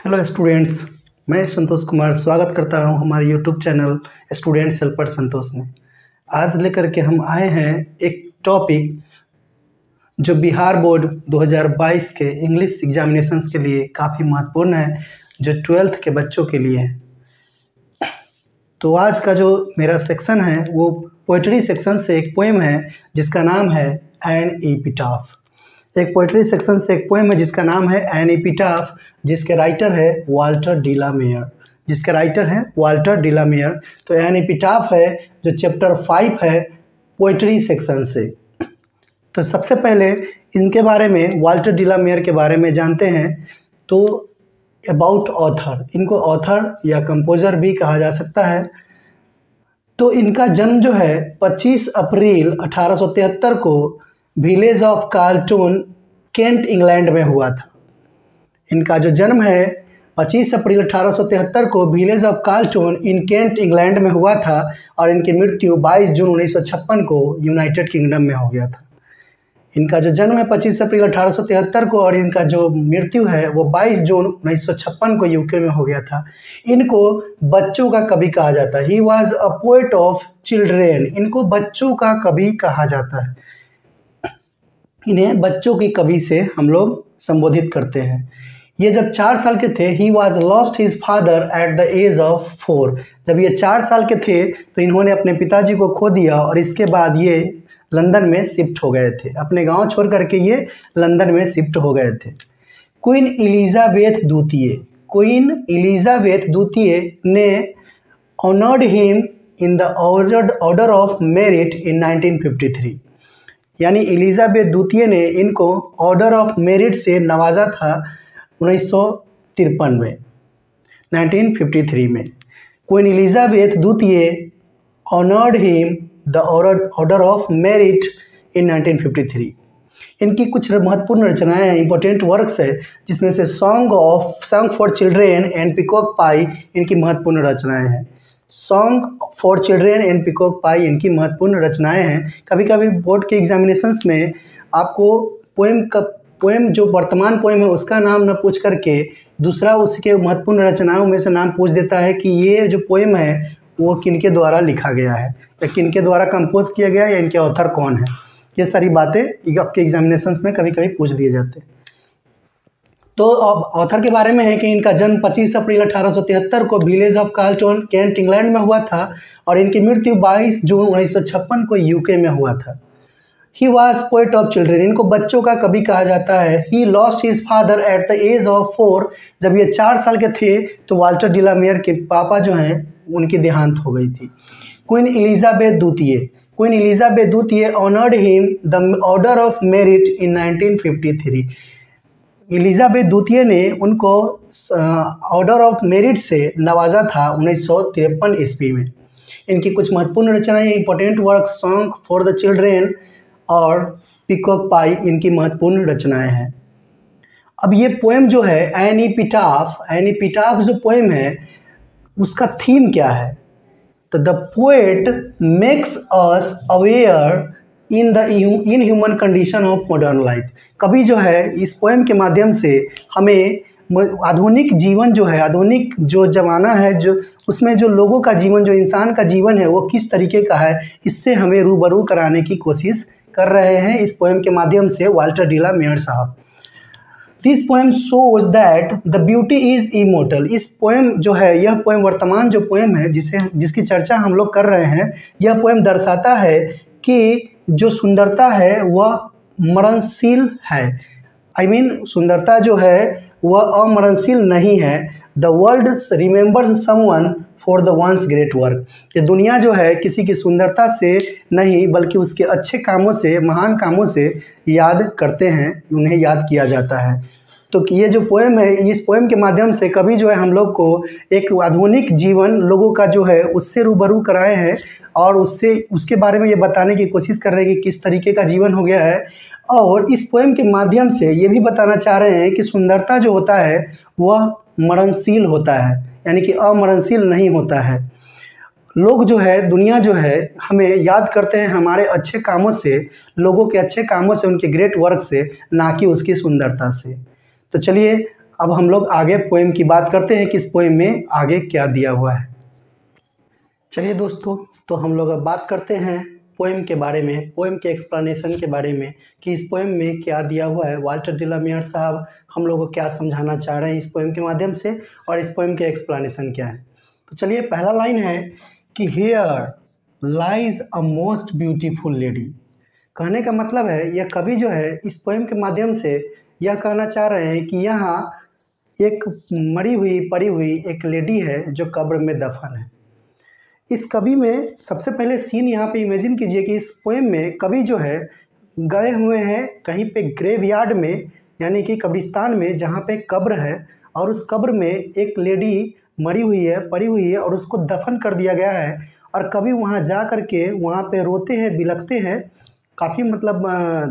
Hello students, मैं संतोष कुमार स्वागत करता हूं हमारे यूट्यूब चैनल स्टूडेंट्स हेल्पर संतोष में। आज लेकर के हम आए हैं एक टॉपिक जो बिहार बोर्ड 2022 के इंग्लिश एग्जामिनेशंस के लिए काफ़ी महत्वपूर्ण है, जो 12th के बच्चों के लिए है। तो आज का जो मेरा सेक्शन है वो पोइट्री सेक्शन से एक पोएम है जिसका नाम है एन एपिटाफ। एक पोइट्री सेक्शन से एक पोएम है जिसका नाम है एन एपिटाफ, जिसके राइटर है वाल्टर डी ला मेयर। तो एन एपिटाफ है जो चैप्टर 5 है पोइट्री सेक्शन से। तो सबसे पहले इनके बारे में, वाल्टर डी ला मेयर के बारे में जानते हैं। तो अबाउट ऑथर, इनको ऑथर या कंपोजर भी कहा जा सकता है। तो इनका जन्म जो है 25 अप्रैल 1873 को village of Carlton, Kent, England में हुआ था। इनका जो जन्म है 25 अप्रैल 1873 को village of Carlton in Kent, England में हुआ था और इनकी मृत्यु 22 जून 1956 को यूनाइटेड किंगडम में हो गया था। इनका जो जन्म है 25 अप्रैल 1873 को और इनका जो मृत्यु है वो 22 जून 1956 को यूके में हो गया था। इनको बच्चों का कवि कहा जाता है। He was a poet of children. इनको बच्चों का कवि कहा जाता है। इन्हें बच्चों की कवि से हम लोग संबोधित करते हैं। ये जब 4 साल के थे, he was lost his father at the age of 4। जब ये 4 साल के थे तो इन्होंने अपने पिताजी को खो दिया और इसके बाद ये लंदन में शिफ्ट हो गए थे। अपने गांव छोड़ करके ये लंदन में शिफ्ट हो गए थे। क्वीन एलिजाबेथ द्वितीय ने honoured him in the order of merit in 1953। यानी एलिजाबेथ द्वितीय ने इनको ऑर्डर ऑफ मेरिट से नवाजा था 1953 में। क्वीन एलिजाबेथ द्वितीय honoured him the order of merit in 1953। इनकी कुछ महत्वपूर्ण रचनाएं हैं, इंपॉर्टेंट वर्क्स है, जिसमें से song for children and peacock pie इनकी महत्वपूर्ण रचनाएं हैं। Song for children and peacock pie इनकी महत्वपूर्ण रचनाएं हैं। कभी कभी बोर्ड के एग्जामिनेशंस में आपको पोएम जो वर्तमान पोएम है उसका नाम न पूछ करके दूसरा उसके महत्वपूर्ण रचनाओं में से नाम पूछ देता है कि ये जो पोएम है वो किनके द्वारा लिखा गया है या किनके द्वारा कंपोज किया गया है या इनके ऑथर कौन है। ये सारी बातें आपके एग्जामिनेशंस में कभी कभी पूछ दिए जाते हैं। तो अब ऑथर के बारे में है कि इनका जन्म 25 अप्रैल 1873 को village of Carlton, Kent, England में हुआ था और इनकी मृत्यु 22 जून 1956 को यूके में हुआ था। He was poet of children. इनको बच्चों का कवि कहा जाता है। He lost his father at the age of 4। जब ये 4 साल के थे तो वाल्टर डी ला मेयर के पापा जो हैं उनकी देहांत हो गई थी। क्वीन एलिजाबेथ द्वितीय honoured him the order of merit in 1953। Elizabeth द्वितीय ने उनको ऑर्डर ऑफ मेरिट से नवाजा था 1953 ईस्वी में। इनकी कुछ महत्वपूर्ण रचनाएं, important work, song for the children और पीकॉक पाई इनकी महत्वपूर्ण रचनाएं हैं। अब ये पोएम जो है एन एपिटाफ जो पोएम है उसका थीम क्या है? तो the poet makes us aware in human condition of modern life. कवि जो है इस पोएम के माध्यम से हमें आधुनिक जीवन जो है, आधुनिक जो ज़माना है, जो उसमें जो लोगों का जीवन, जो इंसान का जीवन है वो किस तरीके का है, इससे हमें रूबरू कराने की कोशिश कर रहे हैं इस पोएम के माध्यम से वाल्टर डी ला मेयर साहब। This poem shows that the beauty is immortal. इस पोएम जो है, यह पोएम वर्तमान जो पोएम है जिसकी चर्चा हम लोग कर रहे हैं, यह पोएम दर्शाता है कि जो सुंदरता है वह मरणशील है। सुंदरता जो है वह अमरणशील नहीं है। The world remembers someone for the ones great work. ये दुनिया जो है किसी की सुंदरता से नहीं बल्कि उसके अच्छे कामों से, महान कामों से याद करते हैं, उन्हें याद किया जाता है। तो ये जो पोएम है, इस पोएम के माध्यम से कवि जो है हम लोग को एक आधुनिक जीवन लोगों का जो है उससे रूबरू कराए हैं और उसके बारे में ये बताने की कोशिश कर रहे हैं कि किस तरीके का जीवन हो गया है। और इस पोएम के माध्यम से ये भी बताना चाह रहे हैं कि सुंदरता जो होता है वह मरणशील होता है, यानी कि अमरणशील नहीं होता है। लोग जो है, दुनिया जो है हमें याद करते हैं हमारे अच्छे कामों से, लोगों के अच्छे कामों से, उनके ग्रेट वर्क से, ना कि उसकी सुंदरता से। तो चलिए अब हम लोग आगे पोएम की बात करते हैं कि इस पोएम में आगे क्या दिया हुआ है। चलिए दोस्तों, तो हम लोग अब बात करते हैं पोएम के बारे में, पोएम के एक्सप्लेनेशन के बारे में कि इस पोएम में क्या दिया हुआ है। वाल्टर डे ला मेयर साहब हम लोग को क्या समझाना चाह रहे हैं इस पोएम के माध्यम से, और इस पोएम के एक्सप्लेनेशन क्या है। तो चलिए, पहला लाइन है कि here lies a most beautiful lady. कहने का मतलब है, यह कवि जो है इस पोएम के माध्यम से यह कहना चाह रहे हैं कि यहाँ एक मरी हुई पड़ी हुई एक लेडी है जो कब्र में दफन है। इस कवि में सबसे पहले सीन यहाँ पे इमेजिन कीजिए कि इस पोएम में कवि जो है गए हुए हैं कहीं पे ग्रेवयार्ड में, यानी कि कब्रिस्तान में, जहाँ पे कब्र है, और उस कब्र में एक लेडी मरी हुई है, पड़ी हुई है, और उसको दफन कर दिया गया है। और कवि वहाँ जा कर के वहाँ पे रोते हैं, बिलखते हैं, काफ़ी मतलब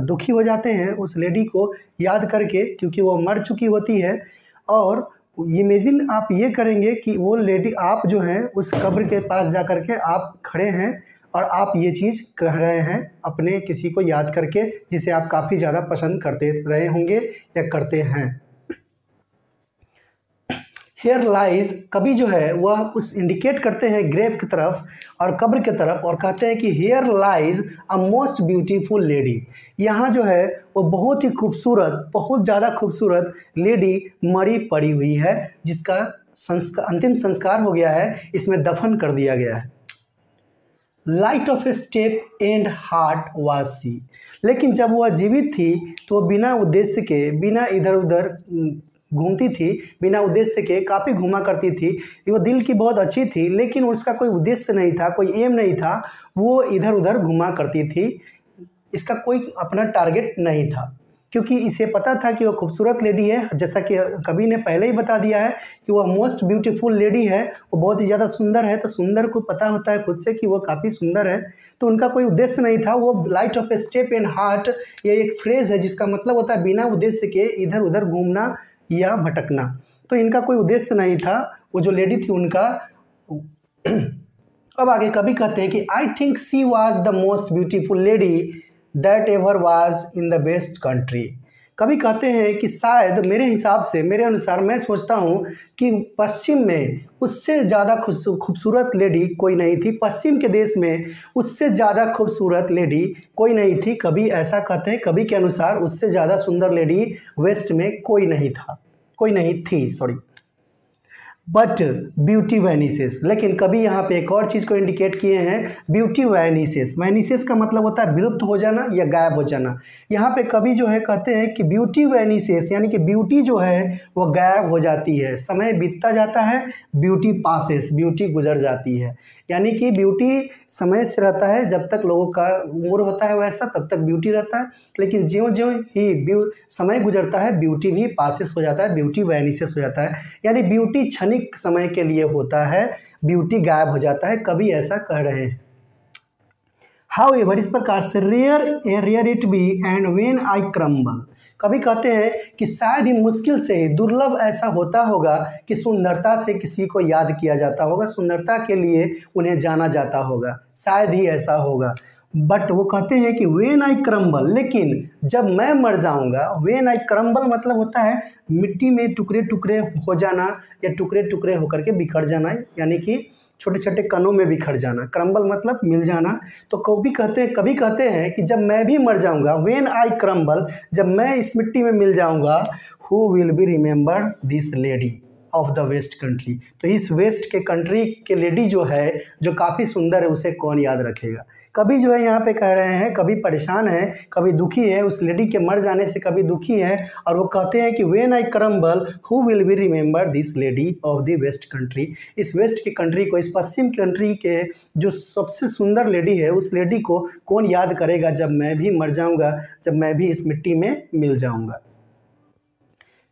दुखी हो जाते हैं उस लेडी को याद करके, क्योंकि वो मर चुकी होती है। और इमेजिन आप ये करेंगे कि वो लेडी, आप जो हैं उस कब्र के पास जा कर के आप खड़े हैं और आप ये चीज़ कह रहे हैं अपने किसी को याद करके, जिसे आप काफ़ी ज़्यादा पसंद करते रहे होंगे या करते हैं। हेयर लाइज, कवि जो है वह उस इंडिकेट करते हैं ग्रेव की तरफ और कब्र की तरफ, और कहते हैं कि here lies a most beautiful lady. यहाँ जो है वो बहुत ही खूबसूरत, बहुत ज़्यादा खूबसूरत लेडी मरी पड़ी हुई है, जिसका अंतिम संस्कार हो गया है, इसमें दफन कर दिया गया है। Light of a step and heart was sea. लेकिन जब वह जीवित थी तो बिना उद्देश्य के, बिना इधर उधर घूमती थी, बिना उद्देश्य के काफ़ी घूमा करती थी। वो दिल की बहुत अच्छी थी, लेकिन उसका कोई उद्देश्य नहीं था, कोई एम नहीं था, वो इधर उधर घूमा करती थी। इसका कोई अपना टारगेट नहीं था, क्योंकि इसे पता था कि वो खूबसूरत लेडी है। जैसा कि कवि ने पहले ही बता दिया है कि वह मोस्ट ब्यूटीफुल लेडी है, वो बहुत ही ज़्यादा सुंदर है। तो सुंदर को पता होता है खुद से कि वो काफ़ी सुंदर है, तो उनका कोई उद्देश्य नहीं था। वो light of a step and heart, ये एक फ्रेज है जिसका मतलब होता है बिना उद्देश्य के इधर उधर घूमना या भटकना। तो इनका कोई उद्देश्य नहीं था, वो जो लेडी थी उनका। अब आगे कवि कहते हैं कि I think she was the most beautiful lady that ever was in the best country. कवि कहते हैं कि शायद मेरे हिसाब से, मेरे अनुसार मैं सोचता हूँ कि पश्चिम में उससे ज़्यादा खूबसूरत लेडी कोई नहीं थी। पश्चिम के देश में उससे ज़्यादा खूबसूरत लेडी कोई नहीं थी। कवि ऐसा कहते हैं, कवि के अनुसार उससे ज़्यादा सुंदर लेडी वेस्ट में कोई नहीं था, कोई नहीं थी, सॉरी। बट ब्यूटी वैनिसेस, लेकिन कभी यहाँ पे एक और चीज़ को इंडिकेट किए हैं, ब्यूटी वैनिसेस। वैनिसेस का मतलब होता है विलुप्त हो जाना या गायब हो जाना। यहाँ पे कवि जो है कहते हैं कि ब्यूटी वैनिसेस, यानी कि ब्यूटी जो है वो गायब हो जाती है, समय बीतता जाता है, ब्यूटी पासेस, ब्यूटी गुजर जाती है। यानी कि ब्यूटी समय से रहता है, जब तक लोगों का उम्र होता है वैसा तब तक ब्यूटी रहता है, लेकिन ज्यों ज्यों ही समय गुजरता है ब्यूटी भी पासेस हो जाता है, ब्यूटी वैनिसेस हो जाता है। यानी ब्यूटी क्षणिक समय के लिए होता है, ब्यूटी गायब हो जाता है। कवि ऐसा कह रहे हैं। हाउएवर, इस प्रकार से rare it be and when I crumble. कभी कहते हैं कि शायद ही, मुश्किल से ही, दुर्लभ ऐसा होता होगा कि सुंदरता से किसी को याद किया जाता होगा, सुंदरता के लिए उन्हें जाना जाता होगा, शायद ही ऐसा होगा। बट वो कहते हैं कि व्हेन आई क्रम्बल, लेकिन जब मैं मर जाऊंगा। व्हेन आई क्रम्बल मतलब होता है मिट्टी में टुकड़े टुकड़े हो जाना या टुकड़े टुकड़े होकर के बिखर जाना, यानी कि छोटे छोटे कणों में बिखर जाना। क्रम्बल मतलब मिल जाना। तो कवि कहते हैं कि जब मैं भी मर जाऊंगा, व्हेन आई क्रम्बल, जब मैं इस मिट्टी में मिल जाऊंगा, who will be remembered this lady of the west country. तो इस वेस्ट के कंट्री के लेडी जो है, जो काफ़ी सुंदर है, उसे कौन याद रखेगा। कभी जो है यहाँ पे कह रहे हैं, कभी परेशान है, कभी दुखी है, उस लेडी के मर जाने से कभी दुखी है, और वो कहते हैं कि when I crumble who will be remember this lady of the west country. इस वेस्ट की कंट्री को, इस पश्चिम कंट्री के जो सबसे सुंदर लेडी है, उस लेडी को कौन याद करेगा जब मैं भी मर जाऊँगा, जब मैं भी इस मिट्टी में मिल जाऊँगा।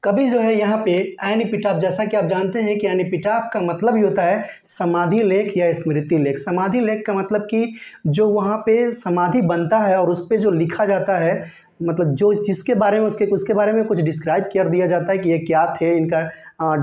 कभी जो है यहाँ पे एनिपिटाफ, जैसा कि आप जानते हैं कि एनिपिटाफ का मतलब ही होता है समाधि लेख या स्मृति लेख। समाधि लेख का मतलब कि जो वहाँ पे समाधि बनता है और उस पर जो लिखा जाता है, मतलब जो जिसके बारे में उसके बारे में कुछ डिस्क्राइब कर दिया जाता है कि ये क्या थे, इनका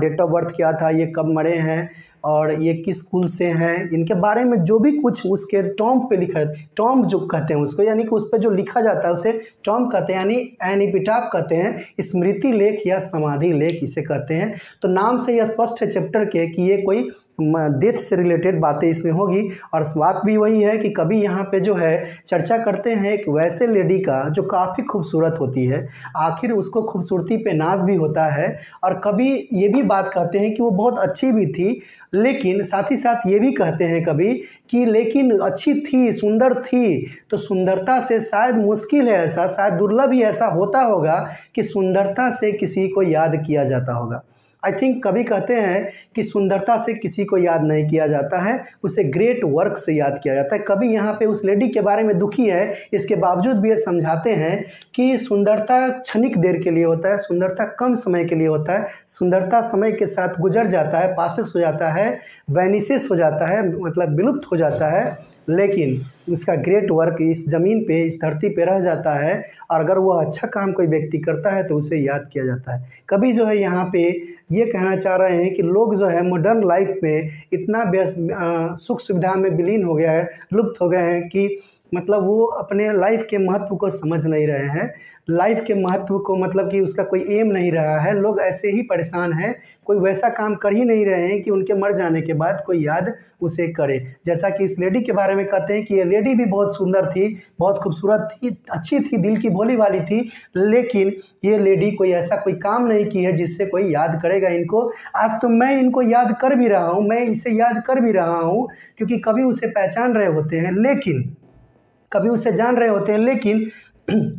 डेट ऑफ बर्थ क्या था, ये कब मरे हैं, और ये किस स्कूल से हैं, इनके बारे में जो भी कुछ उसके टॉम्ब पे लिखा है, टॉम्ब जो कहते हैं उसको, यानी कि उस पर जो लिखा जाता है उसे टॉम्ब कहते हैं, यानी एन एपिटाफ कहते हैं, स्मृति लेख या समाधि लेख इसे कहते हैं। तो नाम से यह स्पष्ट है चैप्टर के कि ये कोई डेथ से रिलेटेड बातें इसमें होगी। और बात भी वही है कि कभी यहाँ पे जो है चर्चा करते हैं एक वैसे लेडी का जो काफ़ी खूबसूरत होती है, आखिर उसको खूबसूरती पे नाज भी होता है, और कभी ये भी बात कहते हैं कि वो बहुत अच्छी भी थी, लेकिन साथ ही साथ ये भी कहते हैं कभी कि लेकिन अच्छी थी, सुंदर थी, तो सुंदरता से शायद मुश्किल है, ऐसा शायद दुर्लभ ही ऐसा होता होगा कि सुंदरता से किसी को याद किया जाता होगा। आई थिंक कभी कहते हैं कि सुंदरता से किसी को याद नहीं किया जाता है, उसे ग्रेट वर्क से याद किया जाता है। कभी यहाँ पे उस लेडी के बारे में दुखी है, इसके बावजूद भी ये समझाते हैं कि सुंदरता क्षणिक देर के लिए होता है, सुंदरता कम समय के लिए होता है, सुंदरता समय के साथ गुजर जाता है, पासेस हो जाता है, वैनिसेस हो जाता है, मतलब विलुप्त हो जाता है, लेकिन उसका ग्रेट वर्क इस ज़मीन पे, इस धरती पे रह जाता है। और अगर वह अच्छा काम कोई व्यक्ति करता है तो उसे याद किया जाता है। कभी जो है यहाँ पे ये कहना चाह रहे हैं कि लोग जो है मॉडर्न लाइफ में इतना व्यस्त सुख सुविधा में विलीन हो गया है, लुप्त हो गए हैं कि मतलब वो अपने लाइफ के महत्व को समझ नहीं रहे हैं, लाइफ के महत्व को, मतलब कि उसका कोई एम नहीं रहा है। लोग ऐसे ही परेशान हैं, कोई वैसा काम कर ही नहीं रहे हैं कि उनके मर जाने के बाद कोई याद उसे करे। जैसा कि इस लेडी के बारे में कहते हैं कि ये लेडी भी बहुत सुंदर थी, बहुत खूबसूरत थी, अच्छी थी, दिल की भोली वाली थी, लेकिन ये लेडी कोई ऐसा कोई काम नहीं की है जिससे कोई याद करेगा इनको। आज तो मैं इनको याद कर भी रहा हूँ, मैं इसे याद कर भी रहा हूँ, क्योंकि कभी उसे पहचान रहे होते हैं, लेकिन कभी उसे जान रहे होते हैं, लेकिन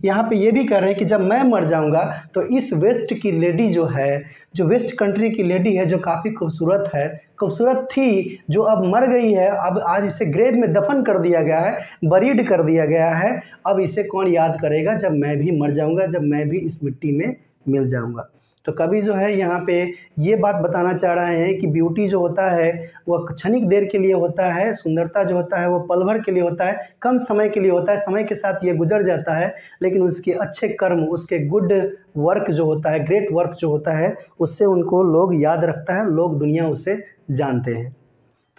यहाँ पे ये भी कह रहे हैं कि जब मैं मर जाऊंगा तो इस वेस्ट की लेडी जो है, जो वेस्ट कंट्री की लेडी है, जो काफ़ी खूबसूरत है, खूबसूरत थी, जो अब मर गई है, अब आज इसे ग्रेव में दफन कर दिया गया है, बरीड कर दिया गया है, अब इसे कौन याद करेगा जब मैं भी मर जाऊंगा, जब मैं भी इस मिट्टी में मिल जाऊंगा। तो कभी जो है यहाँ पे ये बात बताना चाह रहे हैं कि ब्यूटी जो होता है वह क्षणिक देर के लिए होता है, सुंदरता जो होता है वो पल भर के लिए होता है, कम समय के लिए होता है, समय के साथ ये गुजर जाता है, लेकिन उसके अच्छे कर्म, उसके गुड वर्क जो होता है, ग्रेट वर्क जो होता है, उससे उनको लोग याद रखता है, लोग दुनिया उससे जानते हैं।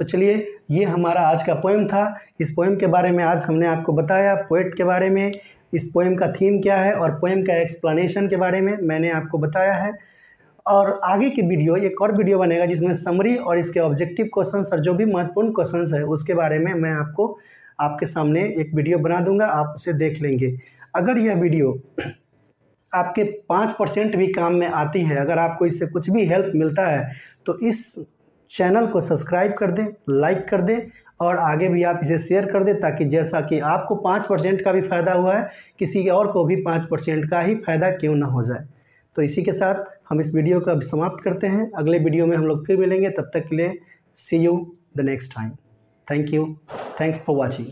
तो चलिए, ये हमारा आज का पोएम था। इस पोएम के बारे में आज हमने आपको बताया, पोएट के बारे में, इस पोएम का थीम क्या है और पोएम का एक्सप्लेनेशन के बारे में मैंने आपको बताया है। और आगे की वीडियो, एक और वीडियो बनेगा जिसमें समरी और इसके ऑब्जेक्टिव क्वेश्चंस और जो भी महत्वपूर्ण क्वेश्चंस है उसके बारे में मैं आपको आपके सामने एक वीडियो बना दूंगा, आप उसे देख लेंगे। अगर यह वीडियो आपके 5% भी काम में आती है, अगर आपको इससे कुछ भी हेल्प मिलता है, तो इस चैनल को सब्सक्राइब कर दें, लाइक कर दें, और आगे भी आप इसे शेयर कर दें, ताकि जैसा कि आपको 5% का भी फ़ायदा हुआ है, किसी और को भी 5% का ही फ़ायदा क्यों ना हो जाए। तो इसी के साथ हम इस वीडियो को अब समाप्त करते हैं। अगले वीडियो में हम लोग फिर मिलेंगे, तब तक के लिए see you the next time. Thank you, thanks for watching.